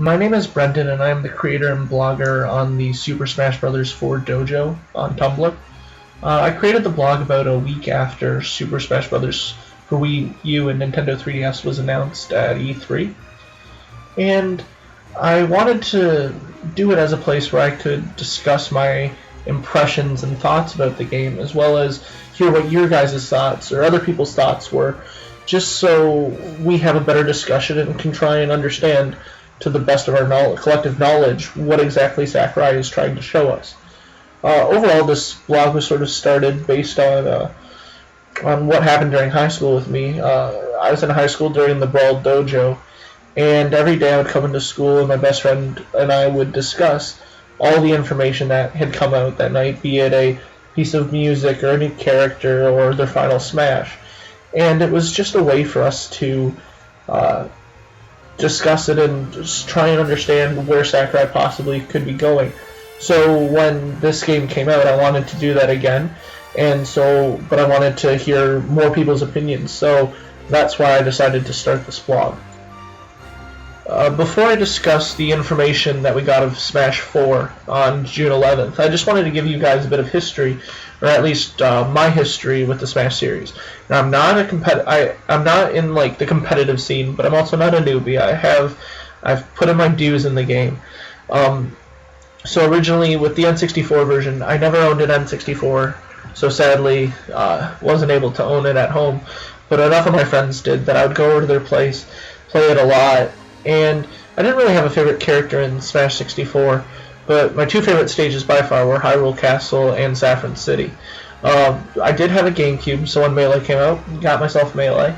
My name is Brendan, and I'm the creator and blogger on the Super Smash Bros. 4 Dojo on Tumblr. I created the blog about a week after Super Smash Bros. For Wii U and Nintendo 3DS was announced at E3, and I wanted to do it as a place where I could discuss my impressions and thoughts about the game, as well as hear what your guys' thoughts or other people's thoughts were, just so we have a better discussion and can try and understand to the best of our collective knowledge what exactly Sakurai is trying to show us. Overall, this blog was sort of started based on what happened during high school with me. I was in high school during the Brawl Dojo, and every day I would come into school and my best friend and I would discuss all the information that had come out that night, be it a piece of music or a new character or their final smash. And it was just a way for us to discuss it and just try and understand where Sakurai possibly could be going. So when this game came out, I wanted to do that again, but I wanted to hear more people's opinions, so that's why I decided to start this blog. Before I discuss the information that we got of Smash 4 on June 11th, I just wanted to give you guys a bit of history, or at least my history with the Smash series. Now, I'm not in like the competitive scene, but I'm also not a newbie. I've put in my dues in the game. So originally with the N64 version, I never owned an N64, so sadly wasn't able to own it at home. But enough of my friends did that I would go over to their place, play it a lot. And I didn't really have a favorite character in Smash 64, but my two favorite stages by far were Hyrule Castle and Saffron City. I did have a GameCube, so when Melee came out, got myself Melee,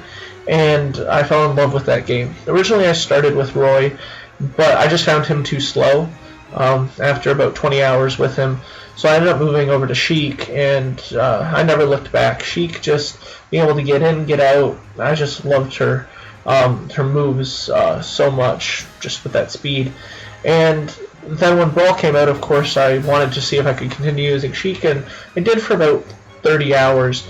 and I fell in love with that game. Originally I started with Roy, but I just found him too slow after about 20 hours with him, so I ended up moving over to Sheik, and I never looked back. Sheik, just being able to get in, get out, I just loved her moves so much, just with that speed. And then when Brawl came out, of course, I wanted to see if I could continue using Sheik, and I did for about 30 hours.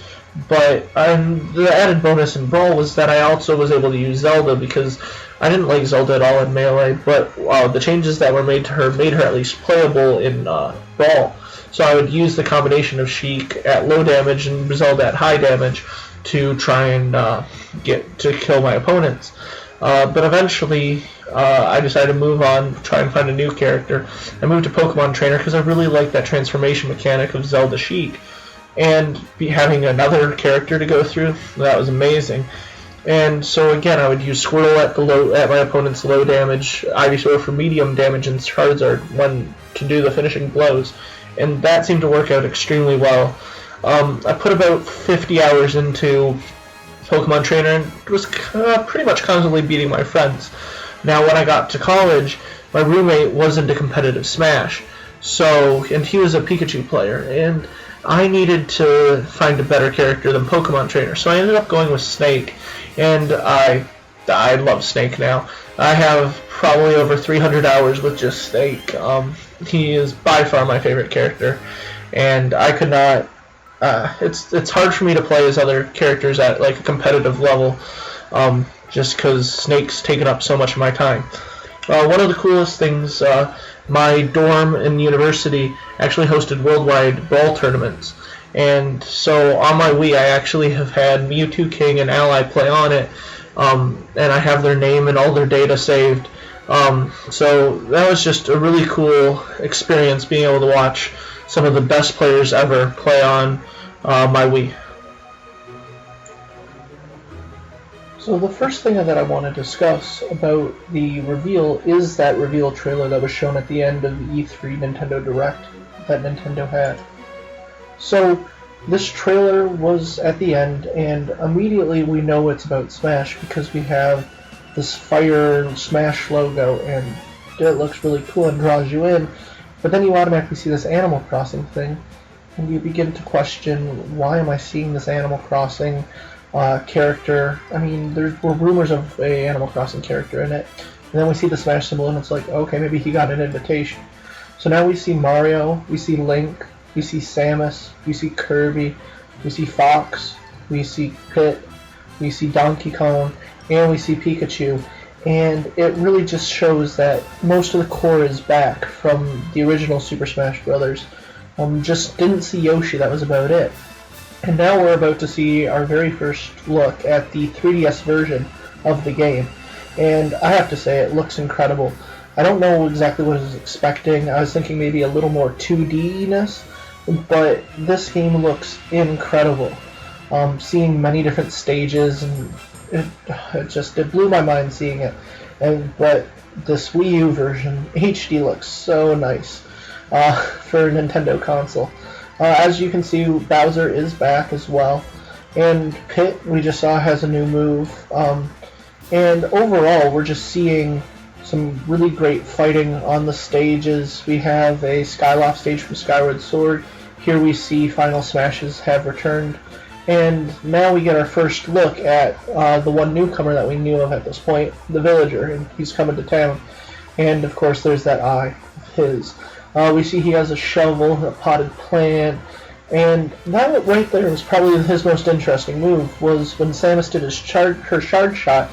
But the added bonus in Brawl was that I also was able to use Zelda, because I didn't like Zelda at all in Melee, but the changes that were made to her made her at least playable in Brawl. So I would use the combination of Sheik at low damage and Zelda at high damage to try and get to kill my opponents. But eventually I decided to move on, try and find a new character. I moved to Pokemon Trainer because I really liked that transformation mechanic of Zelda Sheik. And having another character to go through, that was amazing. And so again, I would use Squirtle at my opponent's low damage, Ivysaur for medium damage, and Charizard to do the finishing blows. And that seemed to work out extremely well. I put about 50 hours into Pokemon Trainer and was pretty much constantly beating my friends. Now, when I got to college, my roommate was into competitive Smash, and he was a Pikachu player, and I needed to find a better character than Pokemon Trainer, so I ended up going with Snake, and I love Snake now. I have probably over 300 hours with just Snake. He is by far my favorite character, and I could not. It's hard for me to play as other characters at like a competitive level, just because Snake's taken up so much of my time. One of the coolest things, my dorm in university actually hosted worldwide Brawl tournaments, and so on my Wii I actually have had Mewtwo King and Ally play on it, and I have their name and all their data saved. So that was just a really cool experience, being able to watch some of the best players ever play on my Wii. So the first thing that I want to discuss about the reveal is that reveal trailer that was shown at the end of the E3 Nintendo Direct that Nintendo had. So this trailer was at the end, and immediately we know it's about Smash because we have this Fire Smash logo, and it looks really cool and draws you in. But then you automatically see this Animal Crossing thing, and you begin to question, why am I seeing this Animal Crossing character? I mean, there were rumors of a Animal Crossing character in it, and then we see the Smash symbol, and it's like, okay, maybe he got an invitation. So now we see Mario, we see Link, we see Samus, we see Kirby, we see Fox, we see Pit, we see Donkey Kong, and we see Pikachu. and it really just shows that most of the core is back from the original Super Smash Brothers. Just didn't see Yoshi, that was about it. And now we're about to see our very first look at the 3DS version of the game. And I have to say, it looks incredible. I don't know exactly what I was expecting. I was thinking maybe a little more 2D-ness, but this game looks incredible. Seeing many different stages, and it blew my mind seeing it. But this Wii U version, HD, looks so nice for a Nintendo console. As you can see, Bowser is back as well, and Pit, we just saw, has a new move. And overall, we're just seeing some really great fighting on the stages. We have a Skyloft stage from Skyward Sword. Here we see Final Smashes have returned. And now we get our first look at the one newcomer that we knew of at this point, the Villager, and he's coming to town. And of course there's that eye of his. We see he has a shovel, a potted plant, and that right there was probably his most interesting move, was when Samus did her shard shot,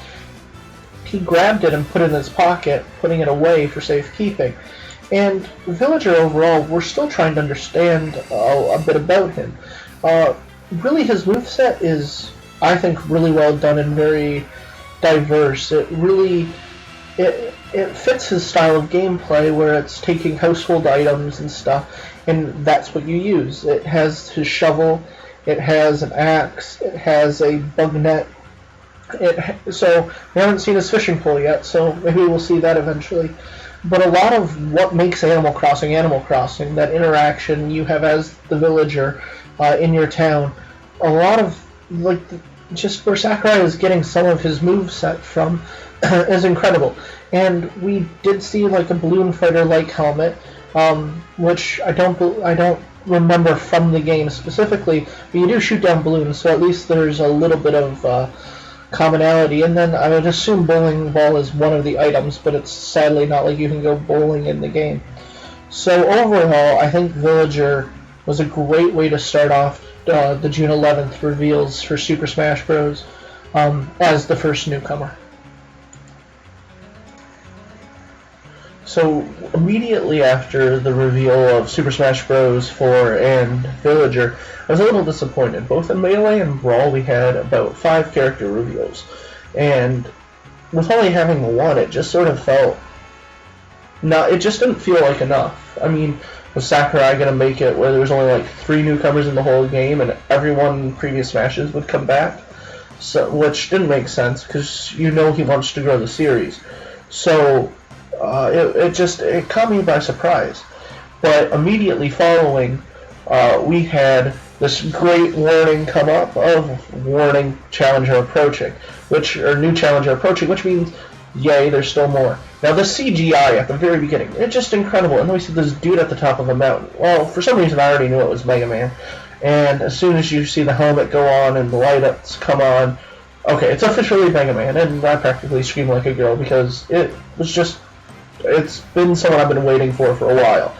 he grabbed it and put it in his pocket, putting it away for safekeeping. And Villager overall, we're still trying to understand a bit about him. Really, his moveset is, I think, really well done and very diverse. It fits his style of gameplay, where it's taking household items and stuff, and that's what you use. It has his shovel, it has an axe, it has a bug net. So we haven't seen his fishing pole yet, so maybe we'll see that eventually. But a lot of what makes Animal Crossing, that interaction you have as the villager in your town, a lot of just where Sakurai is getting some of his moveset from is incredible. And we did see a balloon fighter-like helmet, which I don't remember from the game specifically, but you do shoot down balloons, so at least there's a little bit of commonality. And then I would assume bowling ball is one of the items, but it's sadly not like you can go bowling in the game. So overall, I think Villager was a great way to start off the June 11th reveals for Super Smash Bros. As the first newcomer. So immediately after the reveal of Super Smash Bros. 4 and Villager, I was a little disappointed. Both in Melee and Brawl we had about 5 character reveals, and with only having one, it just sort of felt it just didn't feel like enough. I mean, was Sakurai going to make it where there was only 3 newcomers in the whole game and everyone in previous Smashes would come back? So, which didn't make sense, because he wants to grow the series. So it caught me by surprise. But immediately following, we had this great warning come up of warning challenger approaching, new challenger approaching, which means yay, there's still more. Now the CGI at the very beginning, it's just incredible. And then we see this dude at the top of a mountain. Well, for some reason I already knew it was Mega Man. And as soon as you see the helmet go on and the light-ups come on, okay, it's officially Mega Man. And I practically screamed like a girl, because it's been someone I've been waiting for a while.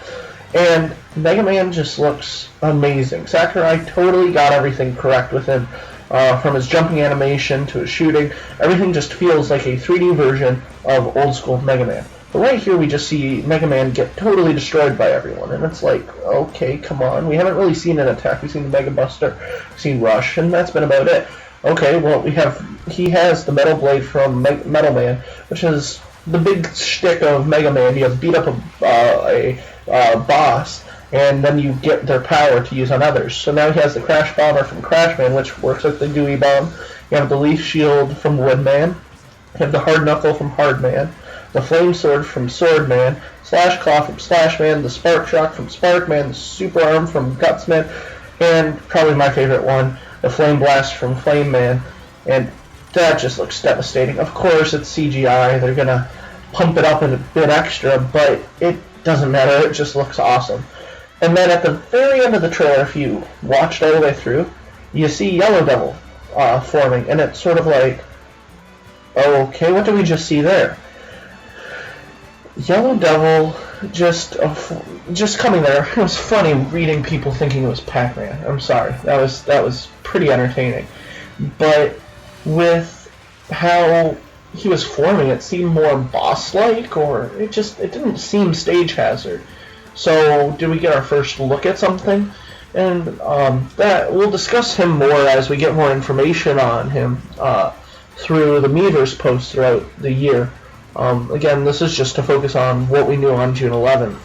And Mega Man just looks amazing. Sakurai totally got everything correct with him. From his jumping animation to his shooting, everything just feels like a 3D version of old school Mega Man. But right here we just see Mega Man get totally destroyed by everyone, and it's like, okay, come on. We haven't really seen an attack. We've seen the Mega Buster, we've seen Rush, and that's been about it. Okay, well, he has the Metal Blade from Metal Man, which is the big shtick of Mega Man. You beat up a boss, and then you get their power to use on others. So now he has the Crash Bomber from Crash Man, which works like the Dewey Bomb. You have the Leaf Shield from Woodman. You have the Hard Knuckle from Hard Man. The Flame Sword from Sword Man. Slash Claw from Slash Man. The Spark Shock from Spark Man. The Super Arm from Guts Man. And probably my favorite one, the Flame Blast from Flame Man. And that just looks devastating. Of course, it's CGI. They're going to pump it up a bit extra, but it doesn't matter. It just looks awesome. And then at the very end of the trailer, if you watched all the way through, you see Yellow Devil forming, and it's sort of like, okay, what did we just see there? Yellow Devil just coming there. It was funny reading people thinking it was Pac-Man. I'm sorry, that was pretty entertaining. But with how he was forming, it seemed more boss-like, or it didn't seem stage hazard. So, did we get our first look at something? And that we'll discuss him more as we get more information on him through the Miiverse posts throughout the year. Again, this is just to focus on what we knew on June 11th.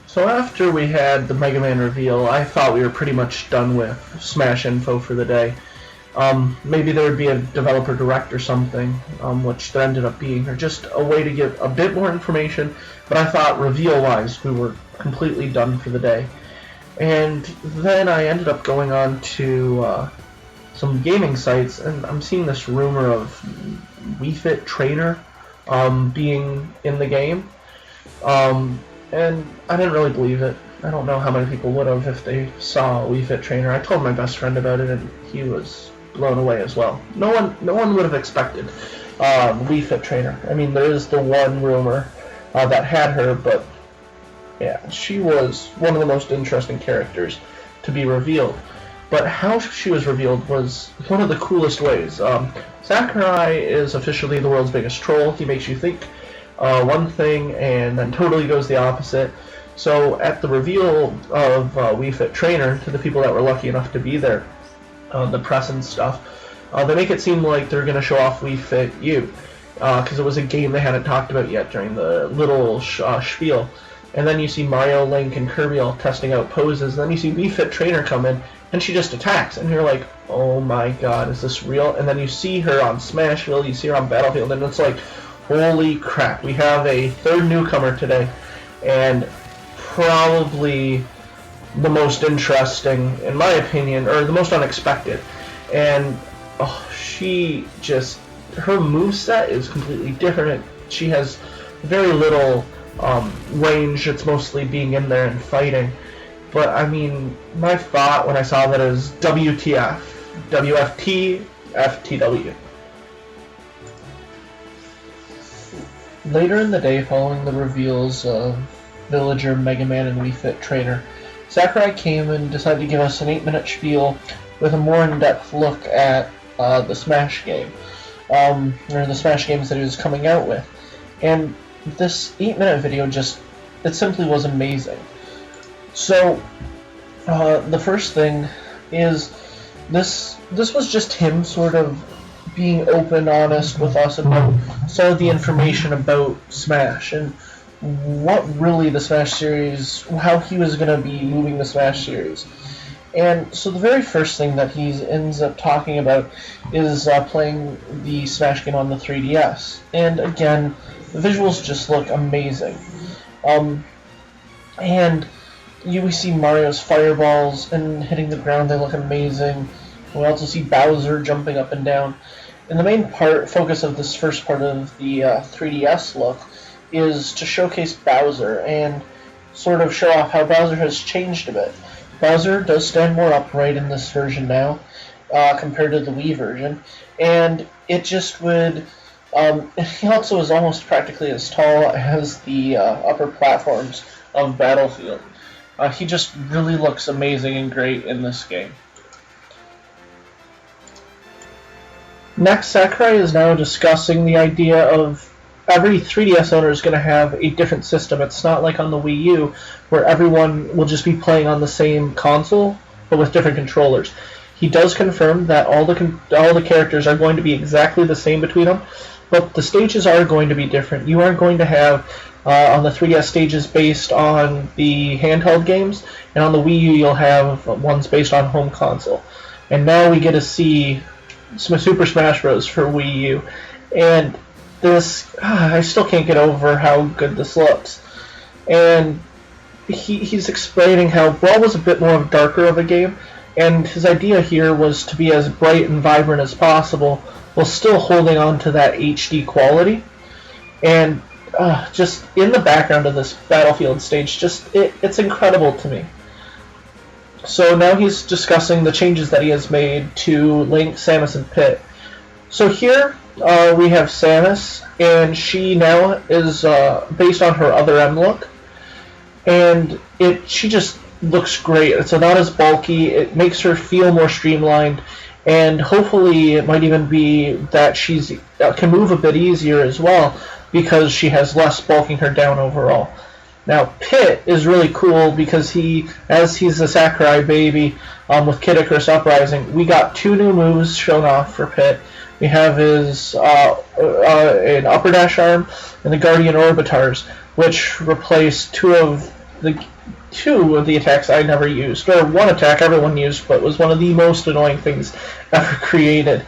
So after we had the Mega Man reveal, I thought we were pretty much done with Smash info for the day. Maybe there would be a developer direct or something, which there ended up being, or just a way to get a bit more information, but I thought reveal-wise we were completely done for the day. And then I ended up going on to some gaming sites, and I'm seeing this rumor of Wii Fit Trainer being in the game. And I didn't really believe it. I don't know how many people would have if they saw a Wii Fit Trainer. I told my best friend about it, and he was blown away as well. No one would have expected Wii Fit Trainer. I mean, there is the one rumor that had her, but yeah, she was one of the most interesting characters to be revealed. But how she was revealed was one of the coolest ways. Sakurai is officially the world's biggest troll. He makes you think one thing and then totally goes the opposite. So at the reveal of Wii Fit Trainer, to the people that were lucky enough to be there, the press and stuff, they make it seem like they're going to show off Wii Fit U, because it was a game they hadn't talked about yet during the little spiel. And then you see Mario, Link, and Kirby all testing out poses, and then you see Wii Fit Trainer come in, and she just attacks, and you're like, oh my god, is this real? And then you see her on Smashville, you see her on Battlefield, and it's like, holy crap, we have a third newcomer today, and probably the most interesting, in my opinion, or the most unexpected. And she just, her moveset is completely different. She has very little range. It's mostly being in there and fighting. But I mean, my thought when I saw that is WTF, WFT, FTW. Later in the day, following the reveals of Villager, Mega Man, and Wii Fit Trainer, Sakurai came and decided to give us an 8-minute spiel with a more in-depth look at the Smash game, or the Smash games that he was coming out with. And this 8-minute video it simply was amazing. So, the first thing is, this was just him sort of being open, honest with us about some of the information about Smash, and what really the Smash series, how he was going to be moving the Smash series. And so the very first thing that he ends up talking about is playing the Smash game on the 3DS. And again, the visuals just look amazing. And we see Mario's fireballs and hitting the ground, they look amazing. We also see Bowser jumping up and down. And the main focus of this first part of the 3DS look is to showcase Bowser and sort of show off how Bowser has changed a bit. Bowser does stand more upright in this version now compared to the Wii version, and it just would... he also is almost practically as tall as the upper platforms of Battlefield. He just really looks amazing and great in this game. Next, Sakurai is now discussing the idea of every 3DS owner is going to have a different system. It's not like on the Wii U, where everyone will just be playing on the same console, but with different controllers. He does confirm that all the characters are going to be exactly the same between them, but the stages are going to be different. You are going to have on the 3DS stages based on the handheld games, and on the Wii U you'll have ones based on home console. And now we get to see Super Smash Bros. For Wii U, and this, I still can't get over how good this looks. And he's explaining how Brawl was a bit more of darker of a game, and his idea here was to be as bright and vibrant as possible while still holding on to that HD quality. And just in the background of this Battlefield stage, it's incredible to me. So now he's discussing the changes that he has made to Link, Samus, and Pit. So here we have Samus, and she now is based on her Other M look, and she just looks great. It's not as bulky. It makes her feel more streamlined, and hopefully it might even be that she's can move a bit easier as well because she has less bulking her down overall. Now Pit is really cool because as he's a Sakurai baby with Kid Icarus Uprising, we got 2 new moves shown off for Pit. We have his an upper dash arm and the Guardian Orbitars, which replace two of the attacks I never used, or one attack everyone used, but was one of the most annoying things ever created.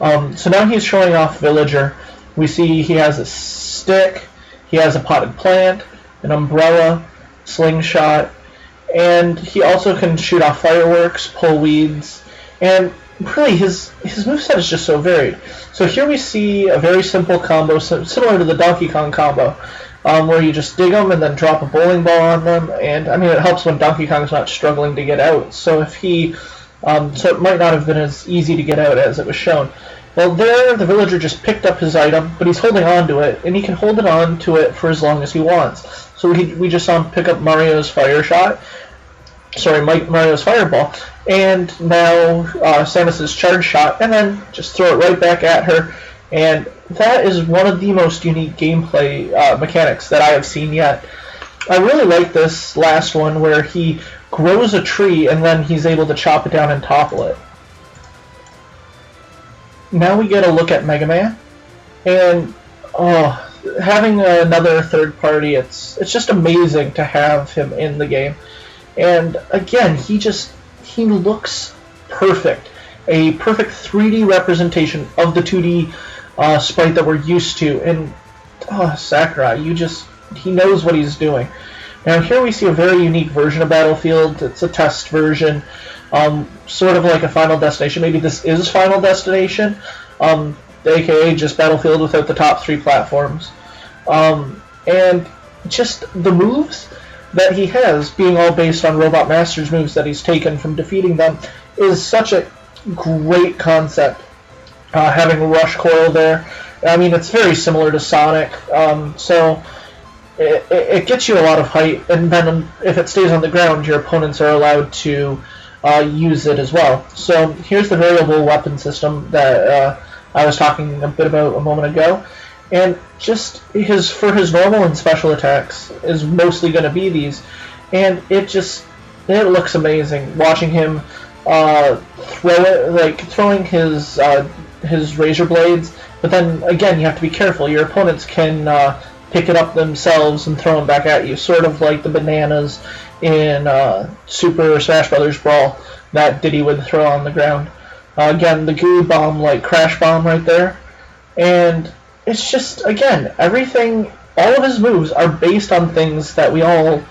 So now he's showing off Villager. We see he has a stick, he has a potted plant, an umbrella, slingshot, and he also can shoot off fireworks, pull weeds, and really his moveset is just so varied. So here we see a very simple combo, similar to the Donkey Kong combo, where you just dig them and then drop a bowling ball on them, and I mean it helps when Donkey Kong's not struggling to get out. So if so it might not have been as easy to get out as it was shown. Well, there the villager just picked up his item, but he's holding on to it, and he can hold it on to it for as long as he wants. So we just saw him pick up Mario's Mario's Fireball, and now Samus's Charge Shot, and then just throw it right back at her. And that is one of the most unique gameplay mechanics that I have seen yet. I really like this last one where he grows a tree and then he's able to chop it down and topple it. Now we get a look at Mega Man, and having another third party, it's just amazing to have him in the game. And again, he looks perfect, a perfect 3D representation of the 2D sprite that we're used to. And Sakurai, he knows what he's doing. Now here we see a very unique version of Battlefield. It's a test version, sort of like a Final Destination. Maybe this is Final Destination, aka just Battlefield without the top 3 platforms. And just the moves that he has, being all based on Robot Master's moves that he's taken from defeating them, is such a great concept. Having Rush Coil there, I mean, it's very similar to Sonic, so it gets you a lot of height, and then if it stays on the ground, your opponents are allowed to use it as well. So here's the variable weapon system that I was talking a bit about a moment ago, and just for his normal and special attacks is mostly going to be these, and it looks amazing watching him throw it, like throwing his razor blades. But then again, you have to be careful. Your opponents can pick it up themselves and throw them back at you, sort of like the bananas in Super Smash Bros. Brawl that Diddy would throw on the ground. Again, the goo bomb, like Crash Bomb right there. And it's just, again, everything, all of his moves are based on things that we all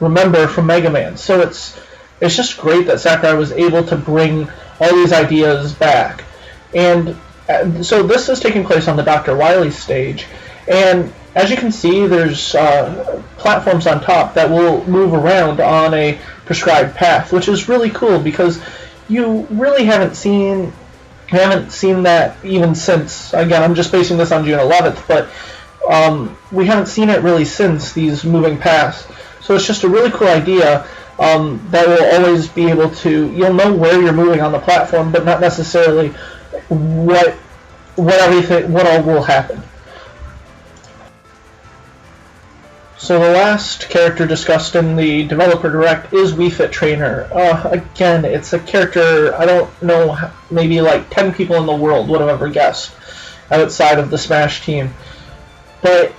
remember from Mega Man. So it's just great that Sakurai was able to bring all these ideas back. And so this is taking place on the Dr. Wily stage. And as you can see, there's platforms on top that will move around on a prescribed path, which is really cool because you really haven't seen that even since, again, I'm just basing this on June 11th, but we haven't seen it really since these moving paths. So it's just a really cool idea that will always be able to, you'll know where you're moving on the platform, but not necessarily what all will happen. So the last character discussed in the Developer Direct is Wii Fit Trainer. Again, it's a character I don't know, maybe like 10 people in the world would have ever guessed outside of the Smash team. But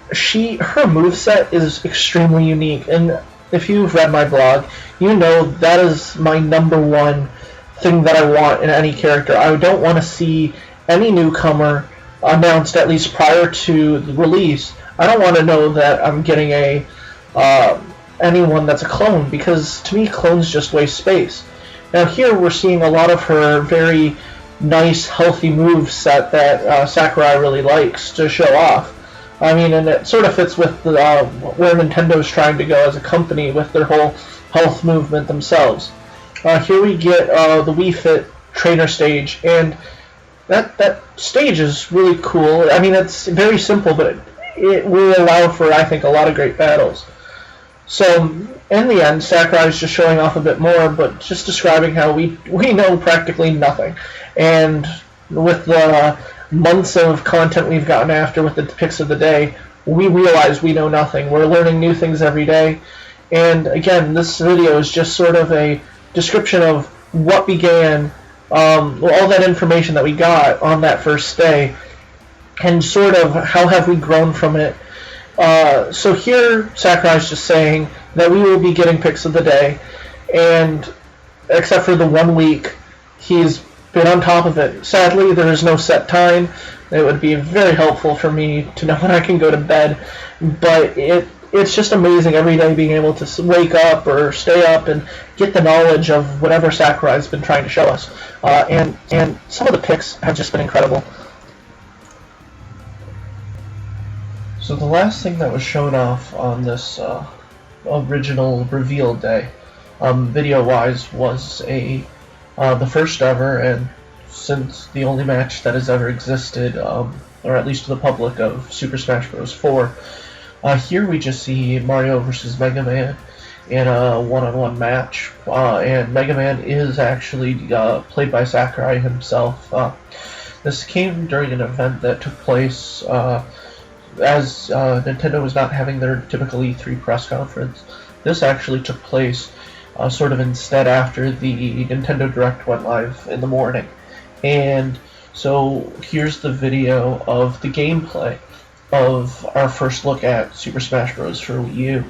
her moveset is extremely unique, and if you've read my blog, you know that is my #1 thing that I want in any character. I don't want to see any newcomer announced, at least prior to the release. I don't want to know that I'm getting anyone that's a clone, because to me clones just waste space. Now here we're seeing a lot of her very nice, healthy move set that Sakurai really likes to show off. I mean, and it sort of fits with where Nintendo's trying to go as a company with their whole health movement themselves. Here we get the Wii Fit Trainer stage, and that stage is really cool. I mean, it's very simple, but it will allow for, I think, a lot of great battles. So in the end, Sakurai is just showing off a bit more, but just describing how we know practically nothing. And with the months of content we've gotten after with the picks of the day, we realize we know nothing. We're learning new things every day. And again, this video is just sort of a description of what began, all that information that we got on that first day, and sort of how have we grown from it. So here, Sakurai's just saying that we will be getting picks of the day, and except for the 1 week, he's been on top of it. Sadly, there is no set time. It would be very helpful for me to know when I can go to bed, but it's just amazing every day being able to wake up or stay up and get the knowledge of whatever Sakurai's been trying to show us. And some of the picks have just been incredible. So the last thing that was shown off on this original reveal day, video-wise, was the first ever, and since the only match that has ever existed, or at least to the public, of Super Smash Bros. 4. Here we just see Mario versus Mega Man in a one-on-one match, and Mega Man is actually played by Sakurai himself. This came during an event that took place as Nintendo was not having their typical E3 press conference. This actually took place sort of instead after the Nintendo Direct went live in the morning. And so here's the video of the gameplay of our first look at Super Smash Bros. For Wii U.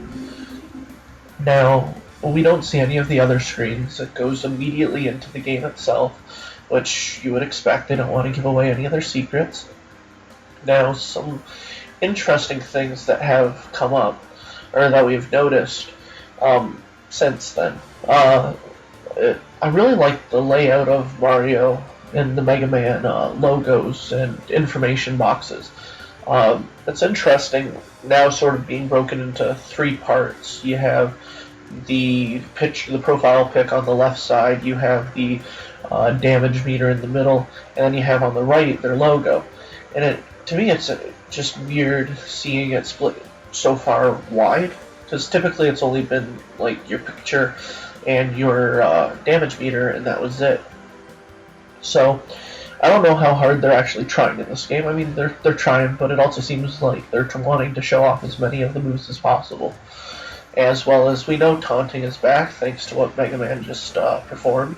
Now, we don't see any of the other screens. It goes immediately into the game itself, which you would expect. They don't want to give away any other secrets. Now, some interesting things that have come up, or that we've noticed since then. I really like the layout of Mario and the Mega Man logos and information boxes. It's interesting now, sort of being broken into 3 parts. You have the profile pic on the left side, you have the damage meter in the middle, and then you have on the right their logo. And to me, it's just weird seeing it split so far wide, because typically it's only been like your picture and your damage meter, and that was it. So I don't know how hard they're actually trying in this game. I mean, they're trying, but it also seems like they're wanting to show off as many of the moves as possible. As well as we know taunting is back, thanks to what Mega Man just performed.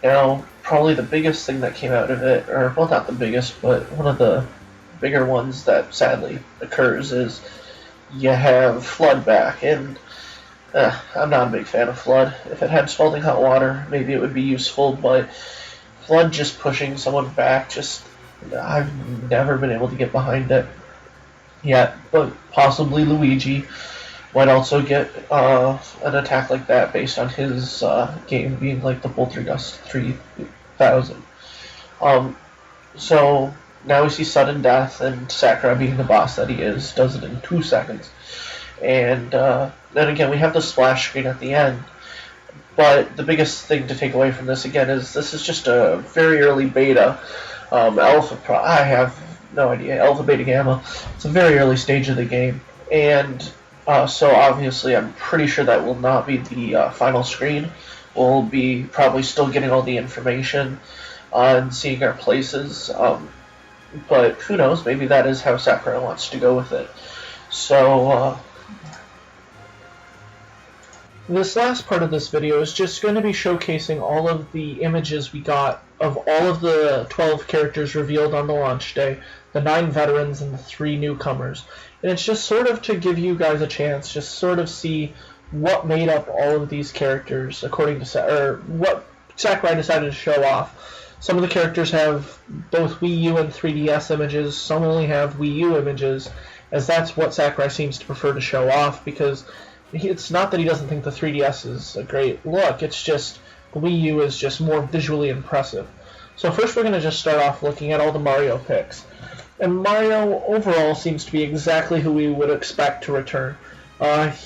Now, probably the biggest thing that came out of it, or, well, not the biggest, but one of the bigger ones that sadly occurs, is you have Flood back. And I'm not a big fan of Flood. If it had Scalding Hot Water, maybe it would be useful, but Flood just pushing someone back, I've never been able to get behind it yet. But possibly Luigi might also get an attack like that based on his game being like the Poltergust 3000. So now we see sudden death, and Sakurai, being the boss that he is, does it in 2 seconds. And then again, we have the splash screen at the end. But the biggest thing to take away from this, again, is this is just a very early beta. I have no idea. Alpha, beta, gamma. It's a very early stage of the game. And so obviously I'm pretty sure that will not be the final screen. We'll be probably still getting all the information and seeing our places. But who knows? Maybe that is how Sakurai wants to go with it. So this last part of this video is just going to be showcasing all of the images we got of all of the 12 characters revealed on the launch day, the 9 veterans and the 3 newcomers. And it's just sort of to give you guys a chance, just sort of see what made up all of these characters according to what Sakurai decided to show off. Some of the characters have both Wii U and 3DS images, some only have Wii U images, as that's what Sakurai seems to prefer to show off, because it's not that he doesn't think the 3DS is a great look, it's just the Wii U is just more visually impressive. So first we're going to just start off looking at all the Mario picks. And Mario overall seems to be exactly who we would expect to return.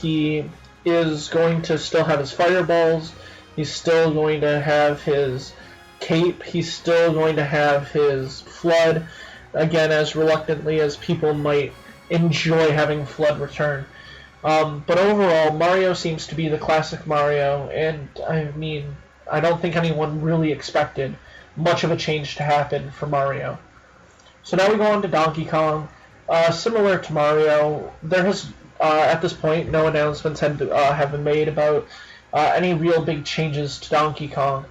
He is going to still have his fireballs, he's still going to have his cape, he's still going to have his Flood, again, as reluctantly as people might enjoy having Flood return. But overall, Mario seems to be the classic Mario, and I mean, I don't think anyone really expected much of a change to happen for Mario. So now we go on to Donkey Kong. Similar to Mario, there has, at this point, no announcements have been made about any real big changes to Donkey Kong.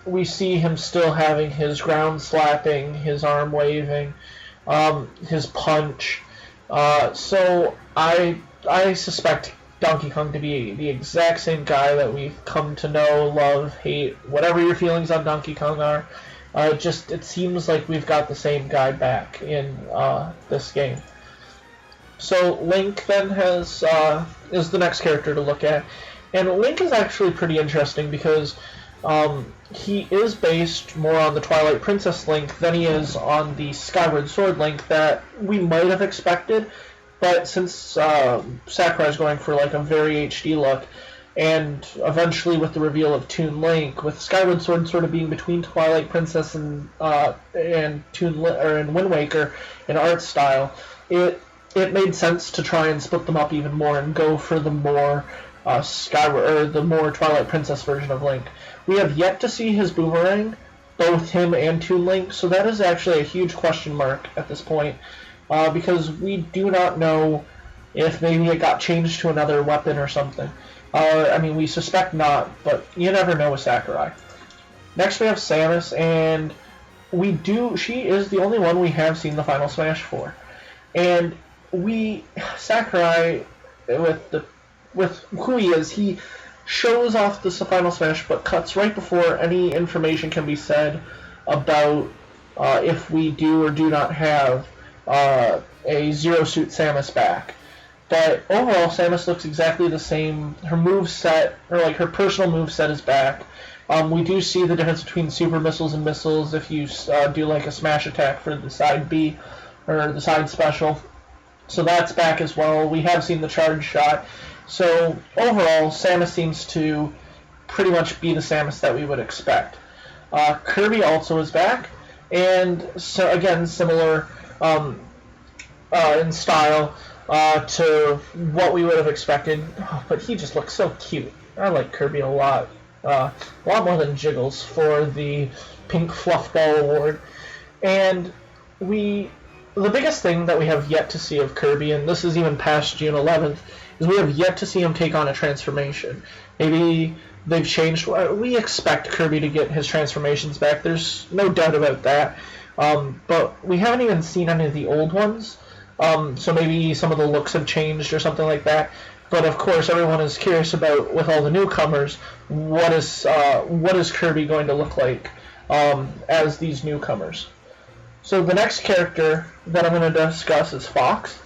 We see him still having his ground slapping, his arm waving, his punch. So I suspect Donkey Kong to be the exact same guy that we've come to know, love, hate, whatever your feelings on Donkey Kong are. Just it seems like we've got the same guy back in this game. So Link then is the next character to look at, and Link is actually pretty interesting because he is based more on the Twilight Princess Link than he is on the Skyward Sword Link that we might have expected. But since Sakurai is going for like a very HD look, and eventually with the reveal of Toon Link, with Skyward Sword sort of being between Twilight Princess and Wind Waker in art style, it made sense to try and split them up even more and go for the more the more Twilight Princess version of Link. We have yet to see his boomerang, both him and Toon Link, so that is actually a huge question mark at this point, because we do not know if maybe it got changed to another weapon or something. I mean, we suspect not, but you never know with Sakurai. Next we have Samus, and she is the only one we have seen the Final Smash for. And Sakurai, with who he is, he shows off the Final Smash, but cuts right before any information can be said about if we do or do not have a Zero Suit Samus back. But overall, Samus looks exactly the same. Her moveset, or like her personal moveset, is back. We do see the difference between super missiles and missiles if you do like a smash attack for the side B or the side special. So that's back as well. We have seen the charge shot. So overall, Samus seems to pretty much be the Samus that we would expect. Kirby also is back, and so again similar in style to what we would have expected. But he just looks so cute. I like Kirby a lot more than Jiggles for the Pink Fluff Ball Award. And the biggest thing that we have yet to see of Kirby, and this is even past June 11th, is we have yet to see him take on a transformation. Maybe they've changed. We expect Kirby to get his transformations back. There's no doubt about that. But we haven't even seen any of the old ones. So maybe some of the looks have changed or something like that. But of course, everyone is curious about, with all the newcomers, what is Kirby going to look like as these newcomers. So the next character that I'm going to discuss is Fox.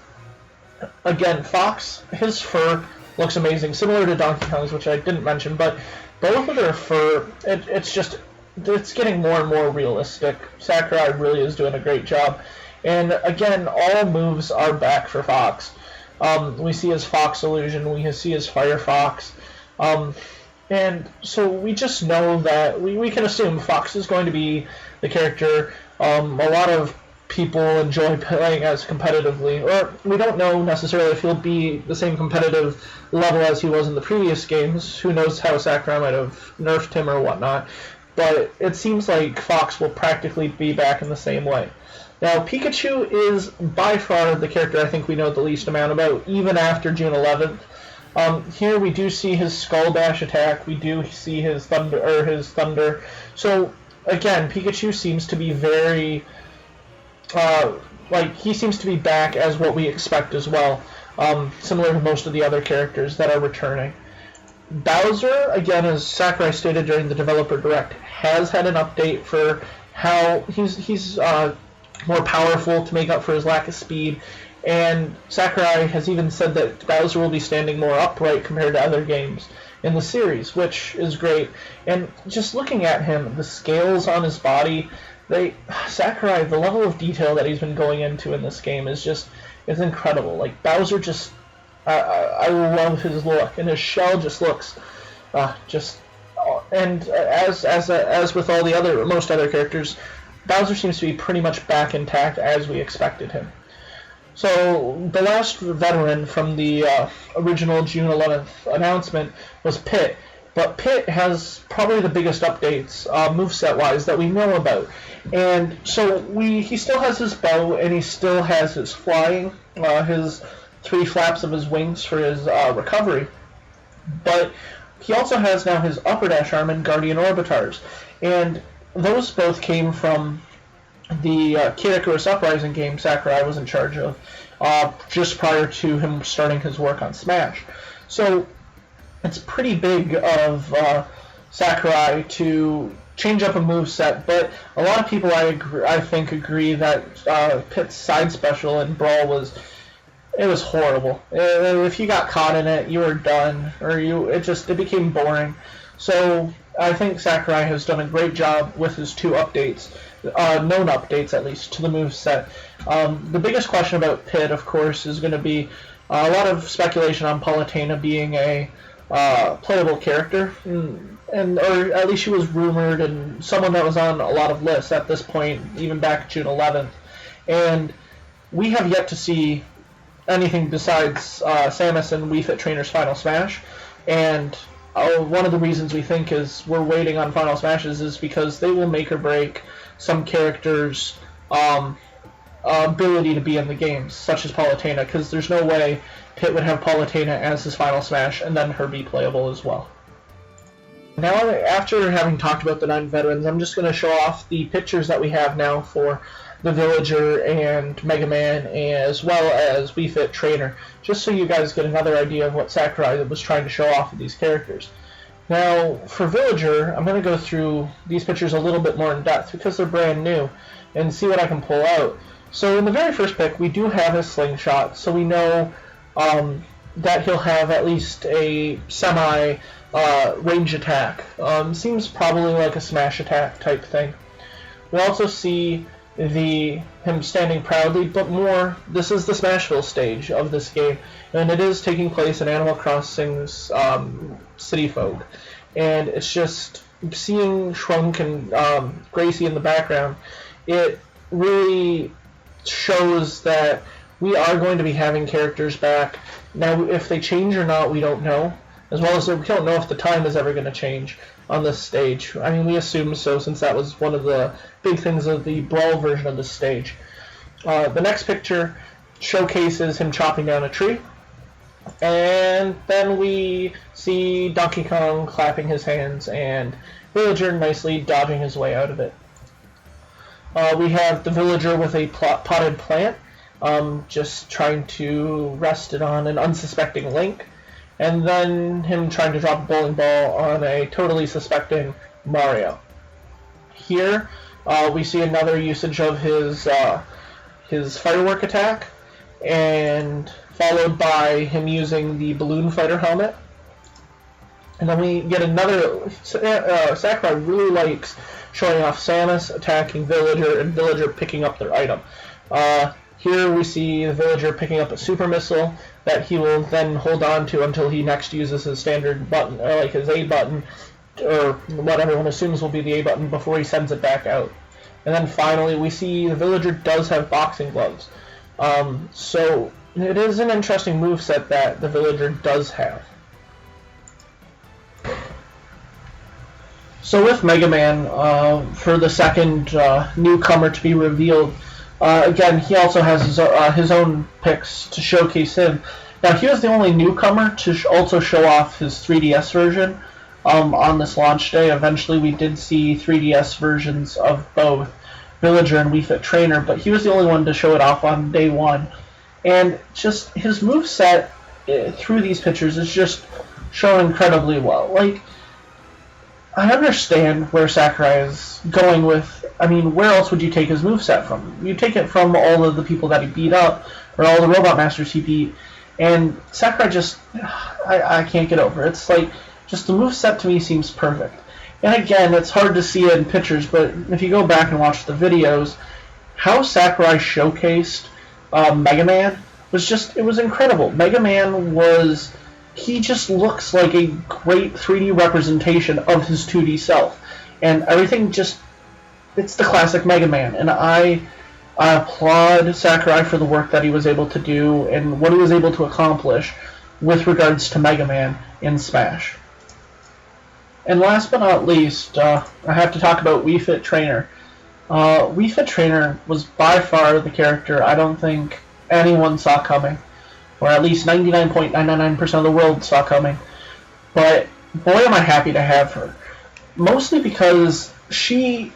Again, Fox, his fur looks amazing, similar to Donkey Kong's, which I didn't mention, but both of their fur, it's getting more and more realistic. Sakurai really is doing a great job. And again, all moves are back for Fox. We see his Fox illusion, we see his Fire Fox, and so we just know that we can assume Fox is going to be the character a lot of people enjoy playing as competitively, or we don't know necessarily if he'll be the same competitive level as he was in the previous games. Who knows how Sakurai might have nerfed him or whatnot, but it seems like Fox will practically be back in the same way. Now, Pikachu is by far the character I think we know the least amount about, even after June 11th. Here we do see his Skull Bash attack, we do see his Thunder. So, again, Pikachu seems to be very, he seems to be back as what we expect as well, similar to most of the other characters that are returning. Bowser, again, as Sakurai stated during the Developer Direct, has had an update for how he's more powerful to make up for his lack of speed, and Sakurai has even said that Bowser will be standing more upright compared to other games in the series, which is great. And just looking at him, the scales on his body, Sakurai, the level of detail that he's been going into in this game is incredible. Like, Bowser just, I love his look, and his shell just looks, and as with all the most other characters, Bowser seems to be pretty much back intact as we expected him. So the last veteran from the original June 11th announcement was Pit, but Pit has probably the biggest updates moveset-wise that we know about. And so he still has his bow, and he still has his flying, his 3 flaps of his wings for his recovery. But he also has now his upper dash arm and Guardian Orbitars. And those both came from the Kid Icarus Uprising game Sakurai was in charge of just prior to him starting his work on Smash. So it's pretty big of Sakurai to change up a moveset, but a lot of people I think agree that Pit's side special in Brawl was horrible. If you got caught in it, you were done, or it became boring. So I think Sakurai has done a great job with his 2 updates, known updates at least, to the moveset. The biggest question about Pit, of course, is going to be a lot of speculation on Palutena being a playable character, or at least she was rumored, and someone that was on a lot of lists at this point, even back June 11th. And we have yet to see anything besides Samus and Wii Fit Trainer's Final Smash, and one of the reasons we think is we're waiting on Final Smashes is because they will make or break some characters' ability to be in the games, such as Palutena, because there's no way Pit would have Palutena as his Final Smash and then her be playable as well. Now, after having talked about the 9 veterans, I'm just going to show off the pictures that we have now for the Villager and Mega Man, as well as Wii Fit Trainer, just so you guys get another idea of what Sakurai was trying to show off with these characters. Now, for Villager, I'm going to go through these pictures a little bit more in depth because they're brand new, and see what I can pull out. So in the very first pic, we do have his slingshot, so we know that he'll have at least a semi-range attack. Seems probably like a smash attack type thing. We also see him standing proudly, but more, this is the Smashville stage of this game, and it is taking place in Animal Crossing's City Folk. And it's just, seeing Shrunk and Gracie in the background, it really shows that we are going to be having characters back. Now, if they change or not, we don't know. As well as we don't know if the time is ever going to change on this stage. I mean, we assume so, since that was one of the big things of the Brawl version of this stage. The next picture showcases him chopping down a tree. And then we see Donkey Kong clapping his hands and Villager nicely dodging his way out of it. We have the Villager with a potted plant, just trying to rest it on an unsuspecting Link. And then him trying to drop a bowling ball on a totally suspecting Mario. Here, we see another usage of his firework attack, and followed by him using the balloon fighter helmet. And then we get another. Sakurai really likes showing off Samus attacking Villager and Villager picking up their item. Here we see the Villager picking up a super missile that he will then hold on to until he next uses his standard button, or like his A button, or what everyone assumes will be the A button, before he sends it back out. And then finally we see the Villager does have boxing gloves. So it is an interesting moveset that the Villager does have. So with Mega Man, for the second newcomer to be revealed, again, he also has his own picks to showcase him. Now, he was the only newcomer to also show off his 3DS version on this launch day. Eventually, we did see 3DS versions of both Villager and Wii Fit Trainer, but he was the only one to show it off on day one. And just his moveset through these pictures is just shown incredibly well. Like, I understand where Sakurai is going with. I mean, where else would you take his moveset from? You take it from all of the people that he beat up, or all the Robot Masters he beat, and Sakurai just, I can't get over it. It's like, just the moveset to me seems perfect. And again, it's hard to see it in pictures, but if you go back and watch the videos, how Sakurai showcased Mega Man was just, it was incredible. Mega Man was, he just looks like a great 3D representation of his 2D self. And everything just, it's the classic Mega Man. And I I applaud Sakurai for the work that he was able to do and what he was able to accomplish with regards to Mega Man in Smash. And last but not least, I have to talk about Wii Fit Trainer. Wii Fit Trainer was by far the character I don't think anyone saw coming, or at least 99.999% of the world saw coming. But boy, am I happy to have her. Mostly because her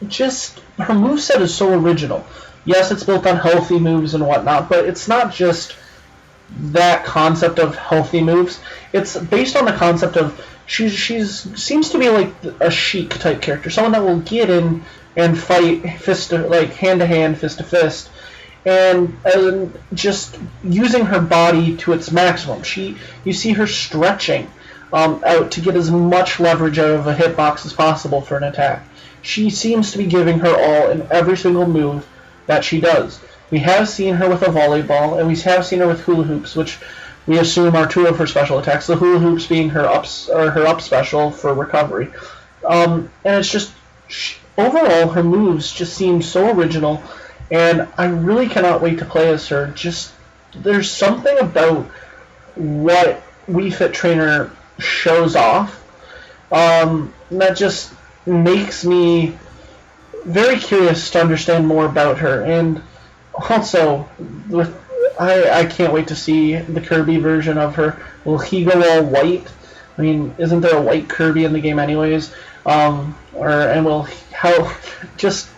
moveset is so original. Yes, it's built on healthy moves and whatnot, but it's not just that concept of healthy moves. It's based on the concept of she seems to be like a Sheik type character, someone that will get in and fight hand to hand, fist to fist, and just using her body to its maximum. You see her stretching out to get as much leverage out of a hitbox as possible for an attack. She seems to be giving her all in every single move that she does. We have seen her with a volleyball, and we have seen her with hula hoops, which we assume are two of her special attacks. The hula hoops being her up special for recovery, and it's just overall her moves just seem so original, and I really cannot wait to play as her. There's something about what Wii Fit Trainer shows off that just makes me very curious to understand more about her. And also, I can't wait to see the Kirby version of her. Will he go all white? I mean, isn't there a white Kirby in the game anyways? Just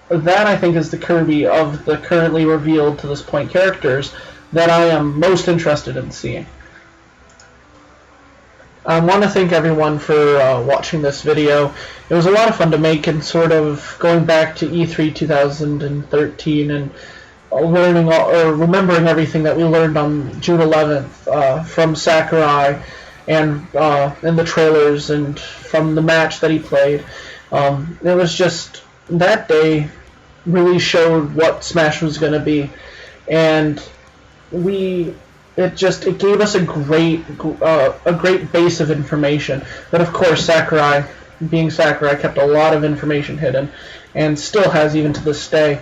that I think is the Kirby of the currently revealed to this point characters that I am most interested in seeing. I want to thank everyone for watching this video. It was a lot of fun to make, and sort of going back to E3 2013 and remembering everything that we learned on June 11th from Sakurai and in the trailers and from the match that he played. It was just, that day really showed what Smash was going to be, and it gave us a great base of information. But of course, Sakurai, being Sakurai, kept a lot of information hidden, and still has even to this day.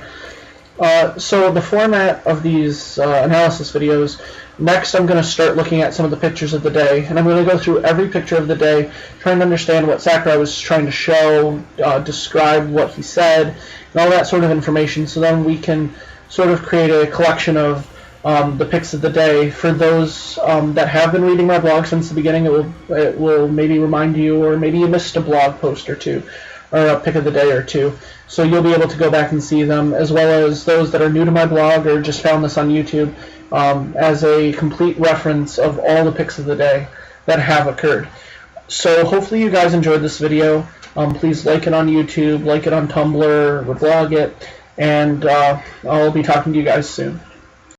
So the format of these analysis videos, next I'm going to start looking at some of the pictures of the day, and I'm going to go through every picture of the day, trying to understand what Sakurai was trying to show, describe what he said, and all that sort of information, so then we can sort of create a collection of the picks of the day. For those that have been reading my blog since the beginning, it will maybe remind you, or maybe you missed a blog post or two, or a pick of the day or two, so you'll be able to go back and see them, as well as those that are new to my blog or just found this on YouTube, as a complete reference of all the picks of the day that have occurred. So hopefully you guys enjoyed this video. Please like it on YouTube, like it on Tumblr, or blog it, and I'll be talking to you guys soon.